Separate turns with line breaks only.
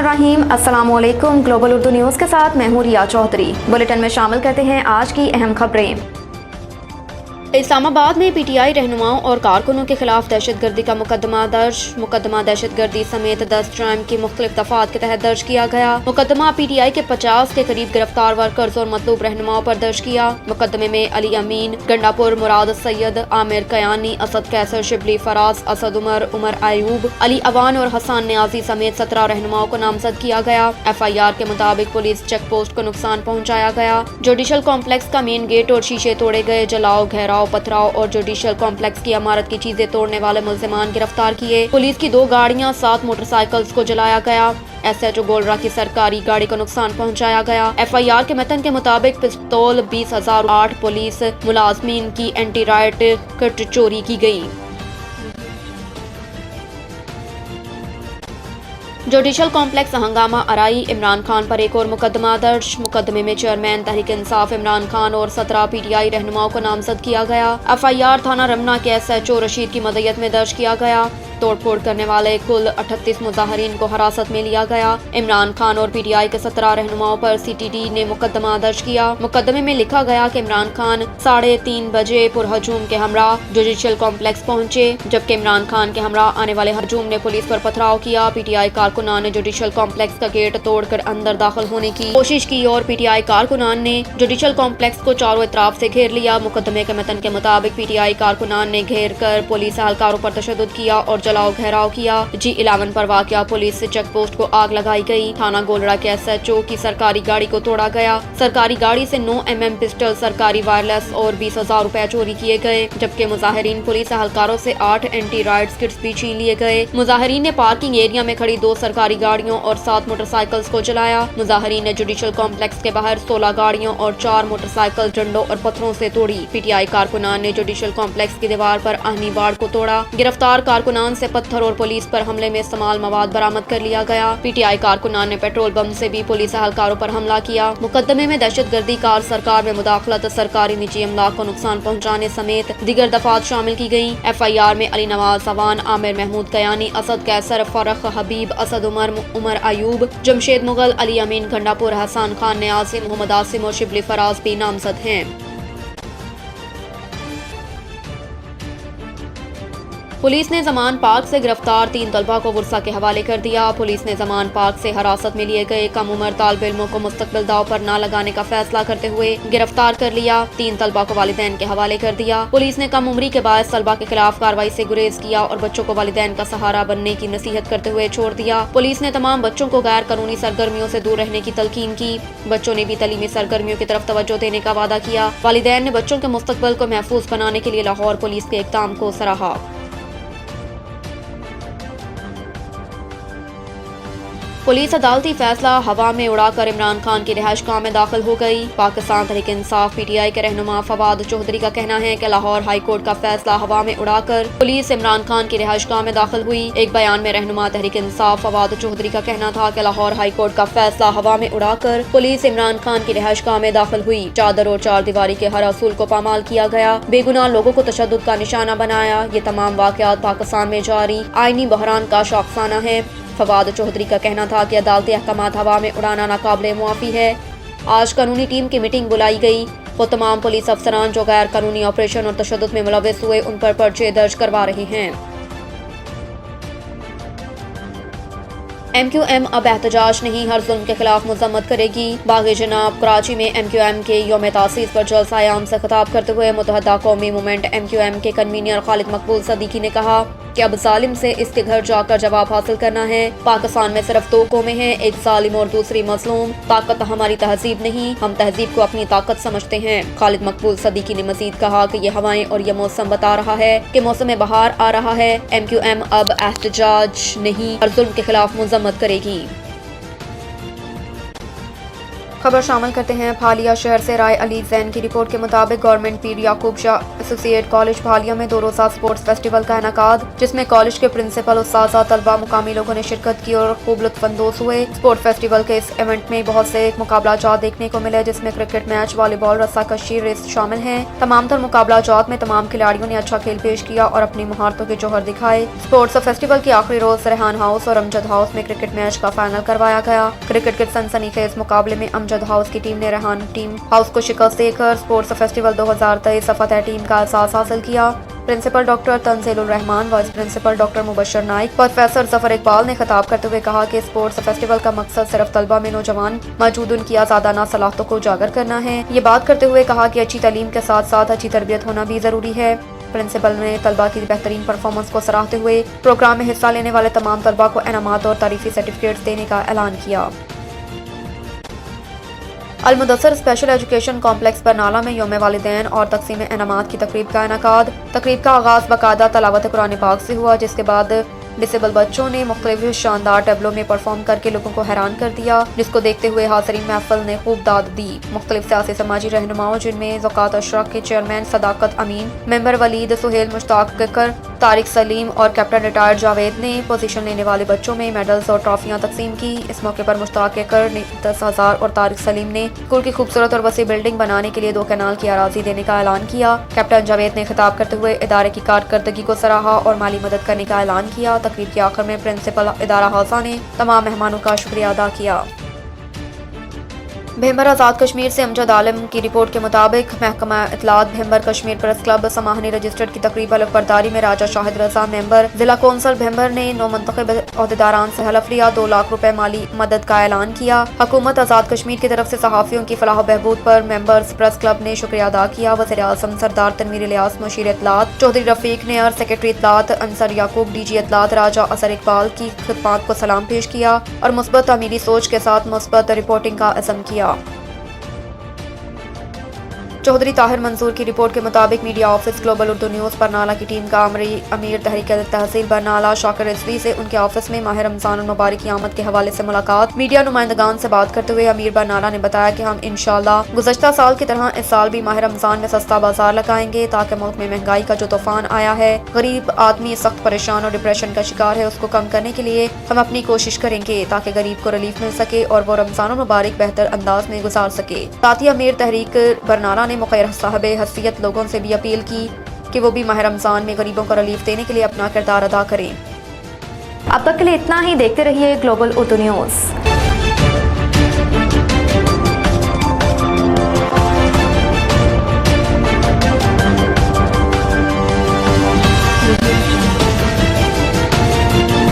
बिस्मिल्लाहिर्रहमानिर्रहीम। अस्सलाम वालेकुम। ग्लोबल उर्दू न्यूज़ के साथ मैं हूँ रिया चौधरी। बुलेटिन में शामिल करते हैं आज की अहम खबरें। इस्लामाबाद में पीटीआई रहनुमाओं और कारकुनों के खिलाफ दहशतगर्दी का मुकदमा दर्ज। मुकदमा दहशतगर्दी समेत 10 जुर्म की मुख्तलिफ दफात के तहत दर्ज किया गया। मुकदमा पीटीआई के 50 के करीब गिरफ्तार वर्कर्स और मतलूब रहनुमाओं पर दर्ज किया। मुकदमे में अली अमीन, गंडापुर, मुराद सैयद, आमिर कयानी, असद कैसर, शिबली फराज, असद उमर, उमर आयूब, अली अवान और हसन न्याजी समेत 17 रहनुमाओं को नामजद किया गया। FIR के मुताबिक पुलिस चेक पोस्ट को नुकसान पहुँचाया गया। जुडिशल कॉम्प्लेक्स का मेन गेट और शीशे तोड़े गए। जलाओ, घेराव, पथराव और जुडिशल कॉम्प्लेक्स की इमारत की चीजें तोड़ने वाले मुल्जिमान गिरफ्तार किए। पुलिस की 2 गाड़ियां, 7 मोटरसाइकिल्स को जलाया गया। SHO गोलरा की सरकारी गाड़ी को नुकसान पहुंचाया गया। FIR के मतन के मुताबिक पिस्तौल 20,008 पुलिस मुलाजमीन की एंटी राइट किट चोरी की गई। जुडिशल कॉम्प्लेक्स हंगामा आराई। इमरान खान पर एक और मुकदमा दर्ज। मुकदमे में चेयरमैन तहरीक इंसाफ इमरान खान और 17 PTI रहनुमाओं को नामजद किया गया। FIR थाना रमना के SHO रशीद की मदयत में दर्ज किया गया। तोड़फोड़ करने वाले कुल 38 मुजाहरीन को हिरासत में लिया गया। इमरान खान और PTI के 17 रहनुमाओं पर CTD ने मुकदमा दर्ज किया। मुकदमे में लिखा गया कि इमरान खान 3:30 बजे पुरहजूम के हमरा जुडिशल कॉम्प्लेक्स पहुंचे, जबकि इमरान खान के हमरा आने वाले हजूम ने पुलिस पर पथराव किया। PTI कारकुनान ने जुडिशल कॉम्प्लेक्स का गेट तोड़कर अंदर दाखिल होने की कोशिश की और PTI कारकुनान ने जुडिशल कॉम्प्लेक्स को चारों तरफ से घेर लिया। मुकदमे के मतन के मुताबिक PTI कारकुनान ने घेर कर पुलिस एहलकारों पर तशद्दुद किया और जलाओ घेराव किया। G11 पर वाक़या पुलिस से चेक पोस्ट को आग लगाई गई। थाना गोलरा के SHO की सरकारी गाड़ी को तोड़ा गया। सरकारी गाड़ी से 9 mm पिस्टल, सरकारी वायरलेस और 20,000 रुपए चोरी किए गए, जबकि मुजाहिरीन पुलिस एहलकारों से 8 एंटी राइट्स किट्स भी छीन लिए गए। मुजाहिरीन ने पार्किंग एरिया में खड़ी 2 सरकारी गाड़ियों और 7 मोटरसाइकिल्स को जलाया। मुजाहिरीन ने जुडिशल कॉम्प्लेक्स के बाहर 16 गाड़ियों और 4 मोटरसाइकिल डंडों और पत्थरों से तोड़ी। PTI कारकुनान ने जुडिशल कॉम्प्लेक्स की दीवार पर आहनी बाड़ को तोड़ा। गिरफ्तार कारकुनान से पत्थर और पुलिस पर हमले में इस्तेमाल मवाद बरामद कर लिया गया। PTI कारकुनान ने पेट्रोल बम से भी पुलिस एहलकारों पर हमला किया। मुकदमे में दहशतगर्दी, कार सरकार में मुदाखलत, सरकारी निजी अमलाक को नुकसान पहुँचाने समेत दीगर दफात शामिल की गयी। FIR में अली नवाज अवान, आमिर महमूद कयानी, असद कैसर, फरख हबीब, असद उमर, उमर आयूब, जमशेद मुगल, अली अमीन, गंडापुर, हसन खान न्याजी, मोहम्मद आसिम और शिबली फराज भी नामजद हैं। पुलिस ने जमान पार्क से गिरफ्तार 3 तलबा को वुरसा के हवाले कर दिया। पुलिस ने जमान पार्क से हिरासत में लिए गए कम उम्र तालिब इल्मों को मुस्तकबिल दाव पर न लगाने का फैसला करते हुए गिरफ्तार कर लिया। 3 तलबा को वालिदैन के हवाले कर दिया। पुलिस ने कम उम्री के बायस तलबा के खिलाफ कार्रवाई से गुरेज किया और बच्चों को वालिदैन का सहारा बनने की नसीहत करते हुए छोड़ दिया। पुलिस ने तमाम बच्चों को गैर कानूनी सरगर्मियों से दूर रहने की तलकीन की। बच्चों ने भी तलीमी सरगर्मियों की तरफ तवज्जो देने का वादा किया। वालिदैन ने बच्चों के मुस्तकबिल को महफूज बनाने के लिए लाहौर पुलिस के इक़दाम को सराहा। पुलिस अदालती फैसला हवा में उड़ाकर इमरान खान की रिहाइश गाह में दाखिल हो गई। पाकिस्तान तहरीक इंसाफ PTI के रहनुमा फवाद चौधरी का कहना है कि लाहौर हाई कोर्ट का फैसला हवा में उड़ाकर पुलिस इमरान खान की रिहाइश गाह में दाखिल हुई। एक बयान में रहनुमा तहरीक इंसाफ फवाद चौधरी का कहना था कि लाहौर हाई कोर्ट का फैसला हवा में उड़ाकर पुलिस इमरान खान की रिहाइश गाह में दाखिल हुई। चादर और 4 दीवारी के हर असूल को पामाल किया गया, बेगुनाह लोगों को तशद्दुद का निशाना बनाया। ये तमाम वाक़यात पाकिस्तान में जारी आईनी बहरान का शौकसाना है। फवाद चौधरी का कहना था कि अदालती अहकामात हवा में उड़ाना नाकाबिले मुआफ़ी है। आज कानूनी टीम की मीटिंग बुलाई गई। वो तमाम पुलिस अफसरान जो गैर कानूनी ऑपरेशन और तशद्दुद में मुलव्वस हुए उन पर पर्चे दर्ज करवा रहे हैं। MQM अब एहतजाज नहीं, हर जुल्म के खिलाफ मजम्मत करेगी। बाग़ जनाब कराची में MQM के यौम तासीस पर जलसा आम से खिताब करते हुए मुत्तहदा कौमी मूवमेंट MQM के कन्वीनर खालिद मकबूल सदीकी ने कहा कि अब जालिम से इसके घर जाकर जवाब हासिल करना है। पाकिस्तान में सिर्फ 2 कौमें हैं, एक जालिम और दूसरी मजलूम। ताकत हमारी तहजीब नहीं, हम तहजीब को अपनी ताकत समझते हैं। खालिद मकबूल सदीकी ने मजीद कहा कि ये हवाएं और ये मौसम बता रहा है कि मौसम बहार आ रहा है। MQM अब एहतजाज नहीं, हर जुल्म के खिलाफ मजम्मत करेगी। खबर शामिल करते हैं भालिया शहर से राय अली जैन की रिपोर्ट के मुताबिक गवर्नमेंट पीर याकूब शाह एसोसिएट कॉलेज भालिया में 2 रोज़ा स्पोर्ट्स फेस्टिवल का इनेकाद, जिसमें कॉलेज के प्रिंसिपल, उस्ताज़ा, तलबा, मुकामी लोगों ने शिरकत की और खूब लुत्फ़अंदोज़ हुए। स्पोर्ट फेस्टिवल के इस इवेंट में बहुत से मुकाबला जात देखने को मिले, जिसमें क्रिकेट मैच, वॉलीबॉल, रस्साकशी, रेस शामिल हैं। तमाम तर मुकाबला जात में तमाम खिलाड़ियों ने अच्छा खेल पेश किया और अपनी महारतों के जौहर दिखाए। स्पोर्ट्स फेस्टिवल के आखिरी रोज रेहान हाउस और अमजद हाउस में क्रिकेट मैच का फाइनल करवाया गया। क्रिकेट के सनसनीखेज मुकाबले में अमजद हाउस की टीम ने रेहान टीम हाउस को शिकस्त देकर स्पोर्ट्स फेस्टिवल 2023 फतेह टीम का एहसास हासिल किया। Principal doctor Tanzeelur Rahman, vice principal doctor Mubashir Naik, professor Zafar Iqbal ने खिताब करते हुए कहा कि स्पोर्ट्स फेस्टिवल का मकसद सिर्फ तलबा में नौजवान मौजूद उनकी आज़ादाना सलाहियतों को उजागर करना है। ये बात करते हुए कहा कि अच्छी तालीम के साथ साथ अच्छी तरबियत होना भी ज़रूरी है। प्रिंसिपल ने तलबा की बेहतरीन परफॉर्मेंस को सराहते हुए प्रोग्राम में हिस्सा लेने वाले तमाम तलबा को इनामात और तारीफी सर्टिफिकेट्स देने का ऐलान किया। अल-मुदस्सिर स्पेशल एजुकेशन कॉम्प्लेक्स बरनाला में यौम वालिदैन और तकसीम इनामात की तकरीब का इनेकाद। तकरीब का आगाज़ बाकायदा तलावत कुरान पाक से हुआ, जिसके बाद डिसेबल बच्चों ने मुख्तलिफ शानदार टैबलों में परफॉर्म करके लोगों को हैरान कर दिया, जिसको देखते हुए हाज़रीन महफिल ने खूब दाद दी। मुख्तलिफ सियासी समाजी रहनुमाओं, जिनमें ज़कात अशरक के चेयरमैन सदाकत अमीन, मेंबर वलीद, सुहेल मुश्ताक कर, तारिक सलीम और कैप्टन रिटायर्ड जावेद ने पोजीशन लेने वाले बच्चों में मेडल्स और ट्रॉफियां तकसीम की। इस मौके पर मुश्ताक कर ने 10,000 और तारिक सलीम ने स्कूल की खूबसूरत और वसी बिल्डिंग बनाने के लिए 2 कैनाल की अराजी देने का ऐलान किया। कैप्टन जावेद ने खिताब करते हुए इदारे की कारकर्दगी को सराहा और माली मदद करने का ऐलान किया। तकरीब के आखिर में प्रिंसिपल इदारा हाजा ने तमाम मेहमानों का शुक्रिया अदा किया। भेम्बर आज़ाद कश्मीर से अमजद आलम की रिपोर्ट के मुताबिक महकमा इत्तलात भेम्बर कश्मीर प्रेस क्लब समाहनी रजिस्टर्ड की तकरीब अलफबरदारी में राजा शाहिद रजा मेंबर जिला कौंसल भेम्बर ने 9 मुंतखब अहदेदारान से हलफ लिया। 2 लाख रुपए माली मदद का ऐलान किया। हुकूमत आज़ाद कश्मीर की तरफ से सहाफ़ियों की फलाह बहबूद पर मेंबर्स प्रेस क्लब ने शुक्रिया अदा किया। वज़ीर आज़म सरदार तनवीर इलियास, मुशीर इत्तलात चौधरी रफीक नेयर, सेक्रेटरी इत्तलात अंसर याकूब, डीजी इत्तलात राजा असर इकबाल की खिदमत को सलाम पेश किया और मुस्बत अमीरी सोच के साथ मुस्बत रिपोर्टिंग का अज़म किया। चौधरी ताहिर मंसूर की रिपोर्ट के मुताबिक media office global Urdu news Barnala की टीम का अमीर तहरीक तहसील बरनाला शाकिर रिजवी से उनके ऑफिस में माह रमजान मुबारक की आमद के हवाले से मुलाकात। मीडिया नुमाइंदगान से बात करते हुए अमीर बरनाला ने बताया कि हम इंशाअल्लाह गुज़श्ता साल की तरह इस साल भी माह रमजान में सस्ता बाजार लगाएंगे, ताकि मुल्क में महंगाई का जो तूफान आया है, गरीब आदमी सख्त परेशान और डिप्रेशन का शिकार है, उसको कम करने के लिए हम अपनी कोशिश करेंगे ताकि गरीब को रिलीफ मिल सके और वो रमजान मुबारक बेहतर अंदाज में गुजार सके। साथ ही अमीर तहरीक बरनाला ने मुखैर साहब हसीयत लोगों से भी अपील की कि वो भी माह रमजान में गरीबों को रिलीफ देने के लिए अपना किरदार अदा करें। अब तक के लिए इतना ही। देखते रहिए ग्लोबल उर्दू न्यूज़।